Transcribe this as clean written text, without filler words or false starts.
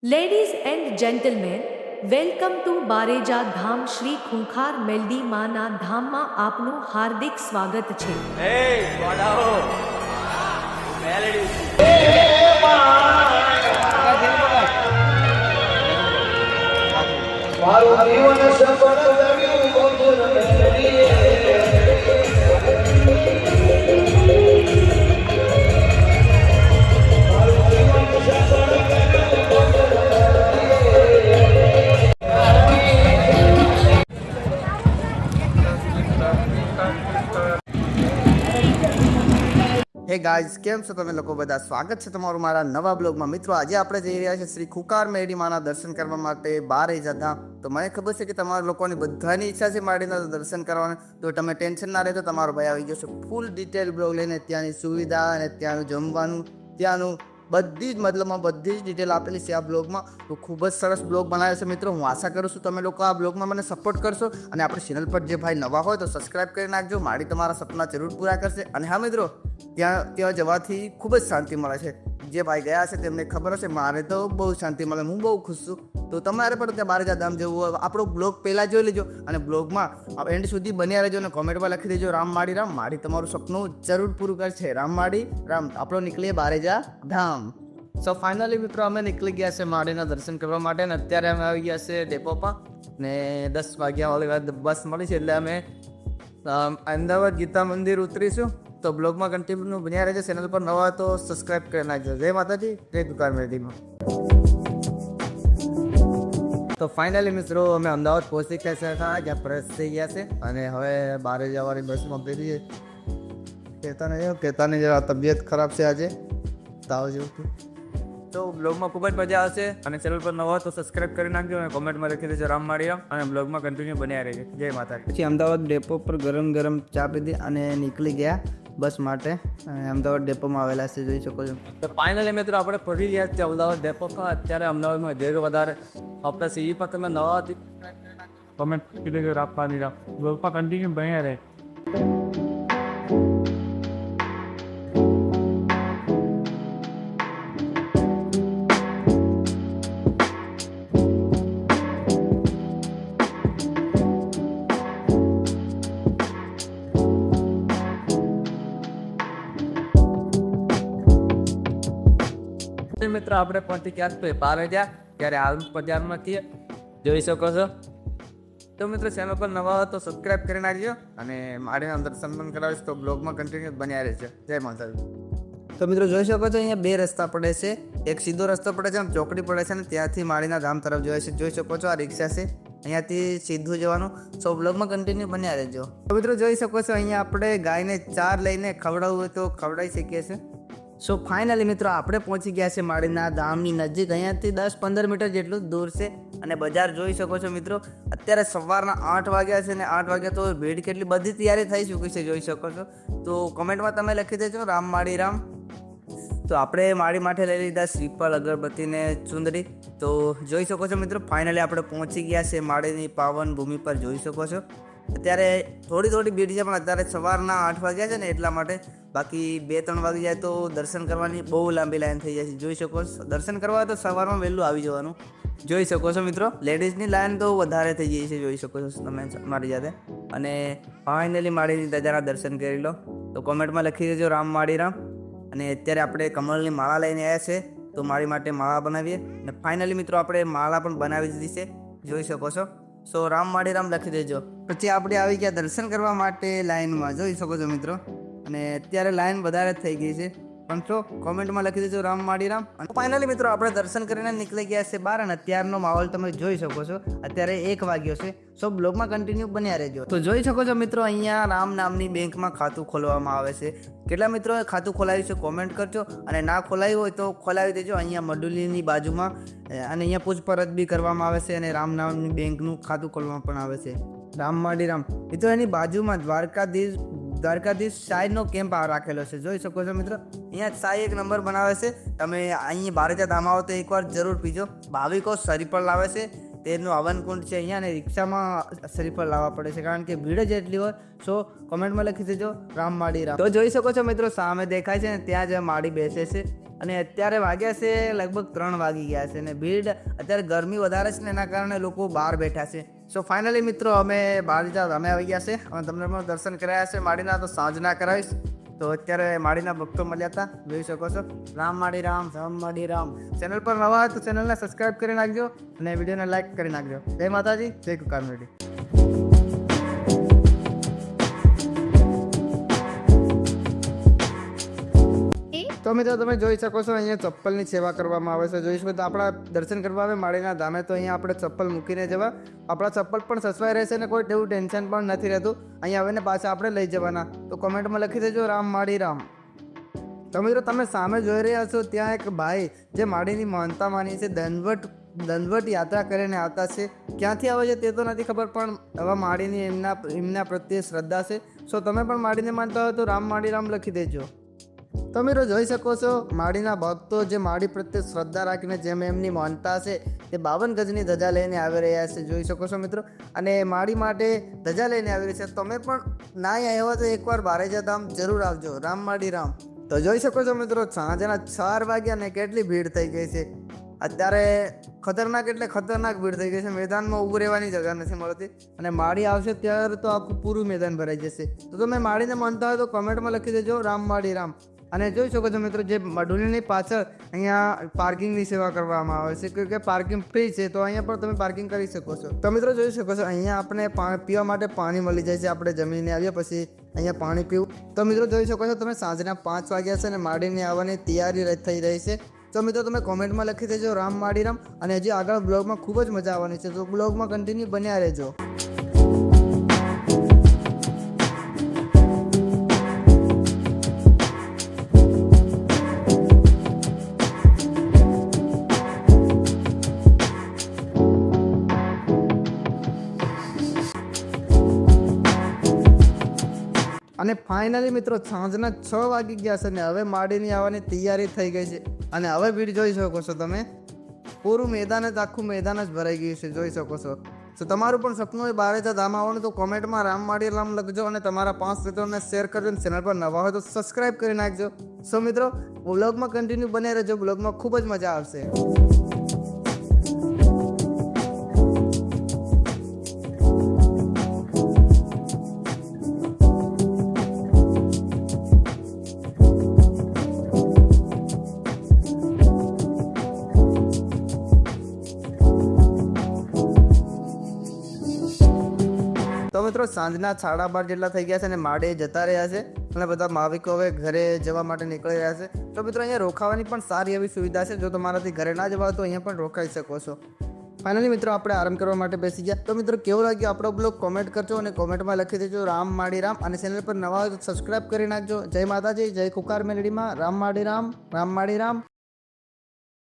Ladies and gentlemen, welcome to Bareja ધામ શ્રી ખૂંખાર મેલડી માના ધામમાં આપનું હાર્દિક સ્વાગત છે. Hey, વડાઓ મેલેડી મારું જીવન સફળ કર્યું ગોકુળ મેલડીએ. મારું જીવન સફળ કર્યું ગોકુળ હે ગાઈઝ, કેમ છો તમે લોકો બધા? સ્વાગત છે તમારું મારા નવા બ્લોગમાં. મિત્રો, આજે આપણે જઈ રહ્યા છીએ શ્રી ખૂંખાર મેલડી માના દર્શન કરવા માટે બારેજા ધામ. તો મને ખબર છે કે તમારા લોકોની બધાની ઈચ્છા છે માડીના દર્શન કરવાની, તો તમે ટેન્શન ના રહેતો. તમારો ભાઈ આવી ગયો છે ફૂલ ડિટેલ બ્લોગ લઈને. ત્યાંની સુવિધા અને ત્યાંનું જમવાનું, ત્યાંનું બધી જ બધી જ ડિટેલ આપેલી છે આ બ્લોગમાં. તો ખૂબ જ સરસ બ્લોગ બનાવ્યો છે મિત્રો. હું આશા કરું છું તમે લોકો આ બ્લોગમાં મને સપોર્ટ કરશો, અને આપણી ચેનલ પર જે ભાઈ નવા હોય તો સબસ્ક્રાઈબ કરી નાખજો. માડી તમારા સપના જરૂર પૂરા કરશે. અને હા મિત્રો, ત્યાં જવાથી ખૂબ જ શાંતિ મળે છે. જે ભાઈ ગયા છે તેમને ખબર હશે, મારે તો બહુ શાંતિ મળે. હું બહુ ખુશ છું. તો તમારે પણ ત્યાં બારેજા ધામ જવું હોય, આપણો બ્લોગ પહેલાં જોઈ લેજો, અને બ્લોગમાં એન્ડ સુધી બન્યા રહેજો, અને કોમેન્ટમાં લખી દેજો રામ માડી રામ. માડી તમારું સપનું જરૂર પૂરું કરશે. રામ માડી રામ. આપણો નીકળીએ બારેજા ધામ. સો ફાઇનલી મિત્રો, અમે નીકળી ગયા છે માડીના દર્શન કરવા માટે, અને અત્યારે અમે આવી ગયા છે ડેપો પર, ને 10 વાગ્યા વાળી બસ મળી છે, એટલે અમે અમદાવાદ ગીતા મંદિર ઉતરીશું. તો બ્લોગમાં કન્ટિન્યુ બન્યા રહેજો. ચેનલ પર નવા તો સબસ્ક્રાઈબ કરી નાખજો. જય માતાજી, જય ખૂંખાર મેલડીમાં. તો ફાઇનલી મિત્રો, અમે અમદાવાદ પહોંચી ગયા હતા, જ્યાં ફ્રેશ થઈ ગયા છે, અને હવે બારે જવાની બસમાં બેઠીએ. કહેતા નહીં જરા તબિયત ખરાબ છે આજે, તાવ જેવું. તો બ્લોગમાં ખૂબ જ મજા આવશે, અને ચેનલ પર નવા તો સબસ્ક્રાઈબ કરી નાખજો, અને કોમેન્ટમાં લખી દેજો રામ માડી રામ, અને બ્લોગમાં કન્ટિન્યુ બન્યા રહેજો. જય માતા. પછી અમદાવાદ ડેપો પર ગરમ ગરમ ચા પીધી અને નીકળી ગયા બસ માટે. અને અમદાવાદ ડેપોમાં આવેલા છે, જોઈ શકો છો. તો ફાઇનલી મિત્રો, આપણે પડી ગયા છે અમદાવાદ ડેપો પર. અત્યારે અમદાવાદમાં જે વધારે આપણા સીવી પર તમે નવા કમેન્ટ કરી દેજો રામ માડી રામ. બ્લોગમાં કન્ટિન્યુ બન્યા રહે. મિત્રો, આપણે પહોંચી ગયા છે બારેજા, ત્યારે હાલ બજારમાં છીએ, જોઈ શકો છો. તો મિત્રો, ચેનલ પર નવા હોય તો સબસ્ક્રાઈબ કરી નાખજો, અને મારીના દર્શન પણ કરાવીશ. તો બ્લોગમાં કન્ટિન્યુ બન્યા રહેશે. જય માતાજી. તો મિત્રો, જોઈ શકો છો અહીંયા બે રસ્તા પડે છે. એક સીધો રસ્તો પડે છે, અને ચોકડી પડે છે, અને ત્યાંથી માળીના ધામ તરફ જોઈએ છે. જોઈ શકો છો, આ રિક્ષા છે, અહીંયાથી સીધું જવાનું. સો બ્લોગમાં કન્ટિન્યુ બન્યા રહેજો. તો મિત્રો, જોઈ શકો છો અહીંયા આપણે ગાયને ચાર લઈને ખવડાવવું હોય તો ખવડાવી શકીએ છીએ. સો ફાઇનલી મિત્રો, આપણે પહોંચી ગયા છે માળીના ધામની નજીક. અહીંયાથી 10-15 મીટર જેટલું દૂર છે, અને બજાર જોઈ શકો છો મિત્રો. અત્યારે સવારના 8 વાગ્યા છે, ને 8 વાગ્યા તો ભીડ કેટલી બધી તૈયારી થઈ ચૂકી છે, જોઈ શકો છો. તો કોમેન્ટમાં તમે લખી દેજો રામ માડી રામ. તો આપણે માળી માટે લઈ લીધા શ્રીફળ, અગરબત્તી ને ચુંદડી. તો જોઈ શકો છો મિત્રો, ફાઇનલી આપણે પહોંચી ગયા છે માળીની પાવન ભૂમિ પર, જોઈ શકો છો. અત્યારે થોડી ભીડ છે, પણ અત્યારે સવારના 8 વાગ્યા છે ને, એટલા માટે. બાકી 2-3 વાગી જાય તો દર્શન કરવાની બહુ લાંબી લાઈન થઈ જાય છે, જોઈ શકો છો. દર્શન કરવા તો સવારમાં વહેલું આવી જવાનું, જોઈ શકો છો મિત્રો. લેડીઝની લાઈન તો વધારે થઈ જાય છે, જોઈ શકો છો તમે મારી જાતે. અને ફાઇનલી માળીની ધજાના દર્શન કરી લો. તો કોમેન્ટમાં લખી દેજો રામ માડી રામ. અને અત્યારે આપણે કમળની માળા લઈને આવ્યા છે, તો મારી માટે માળા બનાવીએ. અને ફાઇનલી મિત્રો, આપણે માળા પણ બનાવી દીધી છે, જોઈ શકો છો. સો રામ માડી રામ લખી દેજો. પછી આપણે આવી ગયા દર્શન કરવા માટે લાઈનમાં, જોઈ શકો છો મિત્રો. અને અત્યારે લાઈન વધારે થઈ ગઈ છે, પણ જો કોમેન્ટમાં લખી દેજો રામ માડી રામ. અને ફાઇનલી મિત્રો, આપણે દર્શન કરીને નીકળી ગયા છે બહાર, અને અત્યારનો માહોલ તમે જોઈ શકો છો. અત્યારે 1 વાગ્યો છે. સો બ્લોગમાં કન્ટિન્યુ બન્યા રહેજો. તો જોઈ શકો છો મિત્રો, અહીંયા રામ નામની બેંકમાં ખાતું ખોલવામાં આવે છે. કેટલા મિત્રોએ ખાતું ખોલાવ્યું છે કોમેન્ટ કરજો, અને ના ખોલાવ્યું હોય તો ખોલાવી દેજો. અહીંયા મડુલીની બાજુમાં, અને અહીંયા પૂછપરછ બી કરવામાં આવે છે, અને રામ નામની બેંકનું ખાતું ખોલવામાં પણ આવે છે. રામ માડી રામ. મિત્રો, એની બાજુમાં દ્વારકાધીશ સાઈનો કેમ્પ રાખેલો છે, જોઈ શકો છો મિત્રો. અહીંયા સાઈ એક નંબર બનાવે છે. તમે અહીં બારેજા ધામ આવો તો એકવાર જરૂર પીજો. ભાવિકો શ્રીફળ લાવે છે, તેનું હવનકુંડ છે અહીંયા, અને રિક્ષામાં શ્રીફળ લાવવા પડે છે, કારણ કે ભીડ જ એટલી હોય. સો કોમેન્ટમાં લખી દેજો રામ માડી રામ. તો જોઈ શકો છો મિત્રો, સામે દેખાય છે ને, ત્યાં જ માડી બેસે છે. અને અત્યારે વાગ્યા છે લગભગ 3 વાગી ગયા છે અને ભીડ અત્યારે ગરમી વધારે છે ને એના કારણે લોકો બહાર બેઠા છે. સો ફાઇનલી મિત્રો અમે બારેજા ધામે આવી ગયા છે અને તમને પણ દર્શન કરાયા છે માડીના, તો સાંજના કરાવીશ. તો અત્યારે માડીના ભક્તો મળ્યા હતા, જોઈ શકો છો. રામ માડી રામ, રામ માડી રામ. ચેનલ પર નવા હોય તો ચેનલને સબસ્ક્રાઇબ કરી નાખજો અને વિડીયોને લાઈક કરી નાખજો. જય માતાજી, જય કુકાર મેલડી. તો મિત્રો તમે જોઈ શકો છો અહીંયા ચપ્પલની સેવા કરવામાં આવે છે. જોઈશું તો આપણા દર્શન કરવા આવે માળીના ધામે તો અહીંયા આપણે ચપ્પલ મૂકીને જવા. આપણા ચપ્પલ પણ સચવાઈ રહેશે ને કોઈ એવું ટેન્શન પણ નથી રહેતું. અહીંયા આવીને પાછા આપણે લઈ જવાના. તો કોમેન્ટમાં લખી દેજો રામ માળી રામ. તો મિત્રો તમે સામે જોઈ રહ્યા છો ત્યાં એક ભાઈ જે માળીની માનતા માની છે, દંડવટ યાત્રા કરીને આવતા છે. ક્યાંથી આવે છે તે તો નથી ખબર, પણ હવે માળીની એમના પ્રત્યે શ્રદ્ધા છે. સો તમે પણ માળીને માનતા હોય તો રામ માળી રામ લખી દેજો. તો મિત્રો જોઈ શકો છો માળીના ભક્તો જે માળી પ્રત્યે શ્રદ્ધા રાખીને જેમ એમની માનતા છે તે 52 ગજની ધજા લઈને આવી રહ્યા છે. જોઈ શકો છો મિત્રો, અને માળી માટે ધજા લઈને આવી રહી છે. તમે પણ ના આવ્યા હોય તો એકવાર બારેજા ધામ જરૂર આવજો. રામ માળી રામ. તો જોઈ શકો છો મિત્રો સાંજના 4 વાગ્યા અને કેટલી ભીડ થઈ ગઈ છે. અત્યારે ખતરનાક એટલે ખતરનાક ભીડ થઈ ગઈ છે. મેદાનમાં ઊભું રહેવાની જગ્યા નથી મળતી અને માળી આવશે ત્યારે તો આખું પૂરું મેદાન ભરાઈ જશે. તો તમે માળીને માનતા હોય તો કમેન્ટમાં લખી દેજો રામ માળી રામ. અને જોઈ શકો છો મિત્રો જે મઢુલીની પાછળ અહીંયા પાર્કિંગની સેવા કરવામાં આવે છે કે પાર્કિંગ ફ્રી છે, તો અહીંયા પણ તમે પાર્કિંગ કરી શકો છો. તો મિત્રો જોઈ શકો છો અહીંયા આપણે પીવા માટે પાણી મળી જાય છે. આપણે જમીને આવ્યા પછી અહીંયા પાણી પીવું. તો મિત્રો જોઈ શકો છો તમે સાંજના 5 વાગ્યા છે અને માળીને આવવાની તૈયારી થઈ રહી છે. તો મિત્રો તમે કોમેન્ટમાં લખી દેજો રામ માળી રામ. અને હજી આગળ બ્લોગમાં ખૂબ જ મજા આવવાની છે, તો બ્લોગમાં કન્ટિન્યુ બન્યા રહેજો. અને ફાઇનલી મિત્રો સાંજના 6 વાગી ગયા છે અને હવે માળીની આવવાની તૈયારી થઈ ગઈ છે. અને હવે ભીડ જોઈ શકો છો તમે, પૂરું મેદાન જ આખું મેદાન જ ભરાઈ ગયું છે. જોઈ શકો છો. તો તમારું પણ સપનું હોય બારેજા ધામ આવવાનું તો કોમેન્ટમાં રામ માળી રામ લખજો અને તમારા 5 મિત્રોને શેર કરજો. અને ચેનલ પર નવા હોય તો સબસ્ક્રાઈબ કરી નાખજો. સો મિત્રો બ્લોગમાં કન્ટિન્યુ બને રહેજો, બ્લોગમાં ખૂબ જ મજા આવશે. તો મિત્રો સાંજના 12:30 જેટલા થઈ ગયા છે અને માળે જતા રહ્યા છે અને બધા ભાવિકો હવે ઘરે જવા માટે નીકળી રહ્યા છે. તો મિત્રો અહીંયા રોકાવાની પણ સારી એવી સુવિધા છે. જો તમારાથી ઘરે ના જવા તો અહીંયા પણ રોકાઈ શકો છો. ફાઇનલી મિત્રો આપણે આરામ કરવા માટે બેસી ગયા. તો મિત્રો કેવો લાગ્યો આપણો બ્લોગ કોમેન્ટ કરજો અને કોમેન્ટમાં લખી દેજો રામ માળી રામ. અને ચેનલ પર નવા હોય તો સબસ્ક્રાઈબ કરી નાખજો. જય માતાજી, જય કુકાર મેલડીમાં. રામ માળી રામ, રામ માળી રામ.